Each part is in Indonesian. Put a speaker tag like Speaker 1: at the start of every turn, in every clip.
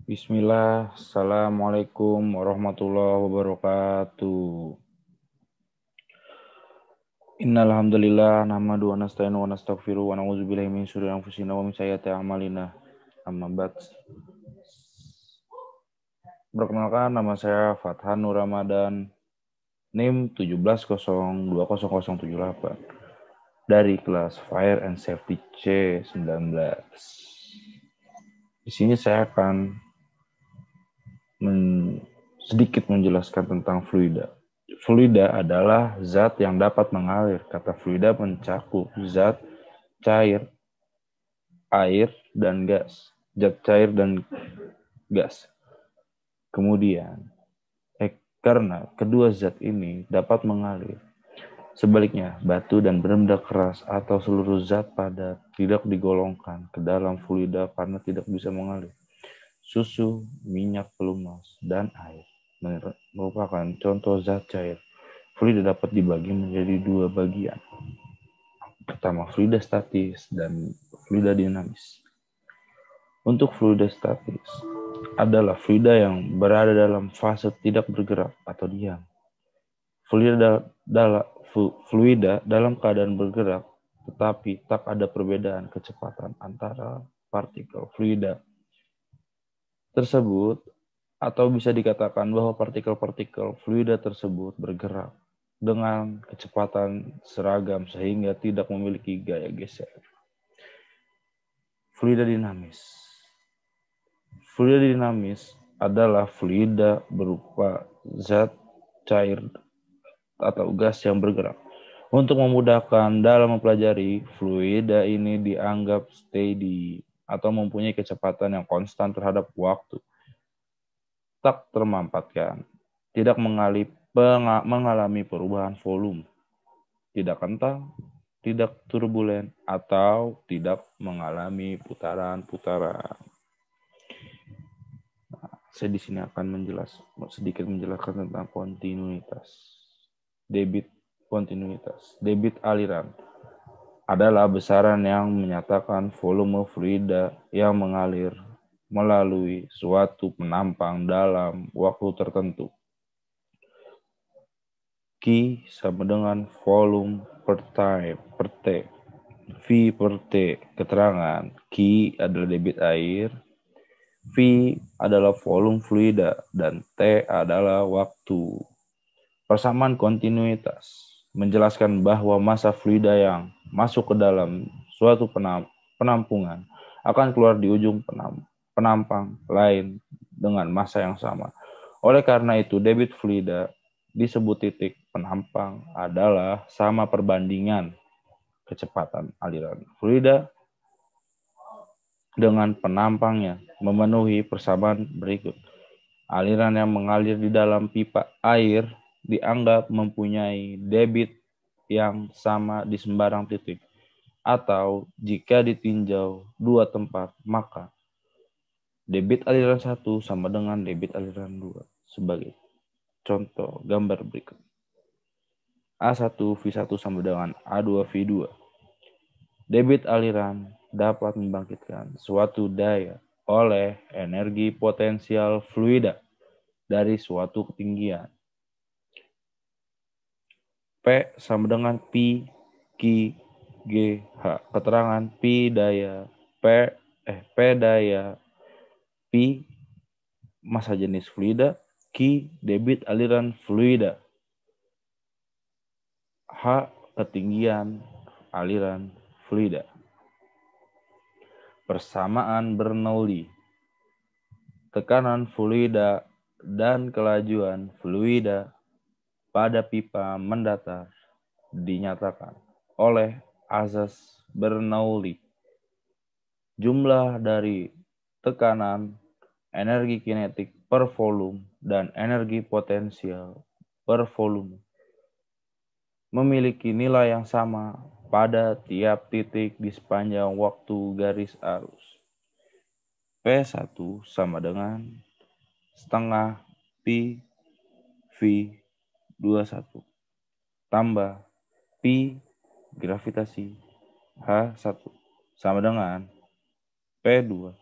Speaker 1: Bismillah, Assalamualaikum warahmatullahi wabarakatuh. Innal hamdalillah nahmadu wa nasta'inu wa nastaghfiruh wa na'udzubillahi min syururi anfusina wa min sayyiati a'malina. Amma ba'd. Perkenalkan, nama saya Fathan Nur Ramadan, NIM 17020078 dari kelas Fire and Safety C19. Di sini saya akan sedikit menjelaskan tentang fluida. Fluida adalah zat yang dapat mengalir. Kata fluida mencakup zat cair, air, dan gas. Zat cair dan gas. Kemudian, karena kedua zat ini dapat mengalir. Sebaliknya, batu dan benda keras atau seluruh zat padat tidak digolongkan ke dalam fluida karena tidak bisa mengalir. Susu, minyak pelumas, dan air merupakan contoh zat cair. Fluida dapat dibagi menjadi dua bagian. Pertama, fluida statis dan fluida dinamis. Untuk fluida statis adalah fluida yang berada dalam fase tidak bergerak atau diam. Fluida dalam keadaan bergerak, tetapi tak ada perbedaan kecepatan antara partikel fluida tersebut, atau bisa dikatakan bahwa partikel-partikel fluida tersebut bergerak dengan kecepatan seragam sehingga tidak memiliki gaya geser. Fluida dinamis. Fluida dinamis adalah fluida berupa zat cair atau gas yang bergerak. Untuk memudahkan dalam mempelajari, fluida ini dianggap steady atau mempunyai kecepatan yang konstan terhadap waktu. Tak termampatkan, tidak mengalami perubahan volume, tidak kental, tidak turbulen, atau tidak mengalami putaran-putaran. Saya di sini akan sedikit menjelaskan tentang kontinuitas. Debit kontinuitas. Debit aliran adalah besaran yang menyatakan volume fluida yang mengalir melalui suatu penampang dalam waktu tertentu. Q sama dengan volume per time per T. V per T keterangan. Q adalah debit air, V adalah volume fluida, dan T adalah waktu. Persamaan kontinuitas menjelaskan bahwa massa fluida yang masuk ke dalam suatu penampungan akan keluar di ujung penampang lain dengan massa yang sama. Oleh karena itu, debit fluida disebut titik penampang adalah sama perbandingan kecepatan aliran fluida dengan penampangnya memenuhi persamaan berikut. Aliran yang mengalir di dalam pipa air dianggap mempunyai debit yang sama di sembarang titik. Atau jika ditinjau dua tempat, maka debit aliran 1 sama dengan debit aliran 2. Sebagai contoh gambar berikut. A1V1 sama dengan A2V2. Debit aliran dapat membangkitkan suatu daya oleh energi potensial fluida dari suatu ketinggian. P sama dengan P, Q, G, H. Keterangan P daya, P daya, P massa jenis fluida, Q debit aliran fluida, H ketinggian aliran fluida. Persamaan Bernoulli. Tekanan fluida dan kelajuan fluida pada pipa mendatar dinyatakan oleh azas Bernoulli. Jumlah dari tekanan, energi kinetik per volume, dan energi potensial per volume memiliki nilai yang sama pada tiap titik di sepanjang waktu garis arus. P1 sama dengan setengah P V21 tambah P gravitasi H1 sama dengan P2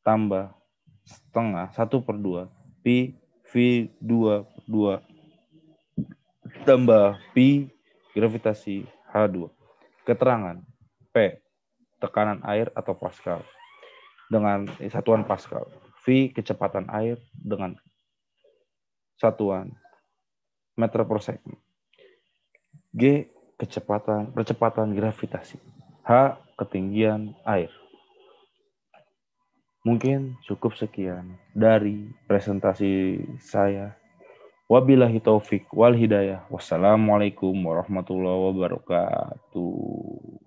Speaker 1: tambah setengah 1/2 pi V2/2 tambah pi gravitasi H2. Keterangan P tekanan air atau Pascal dengan satuan Pascal. V kecepatan air dengan satuan meter per second. G percepatan gravitasi. H ketinggian air. Mungkin cukup sekian dari presentasi saya. Wabillahi taufik wal hidayah. Wassalamualaikum warahmatullahi wabarakatuh.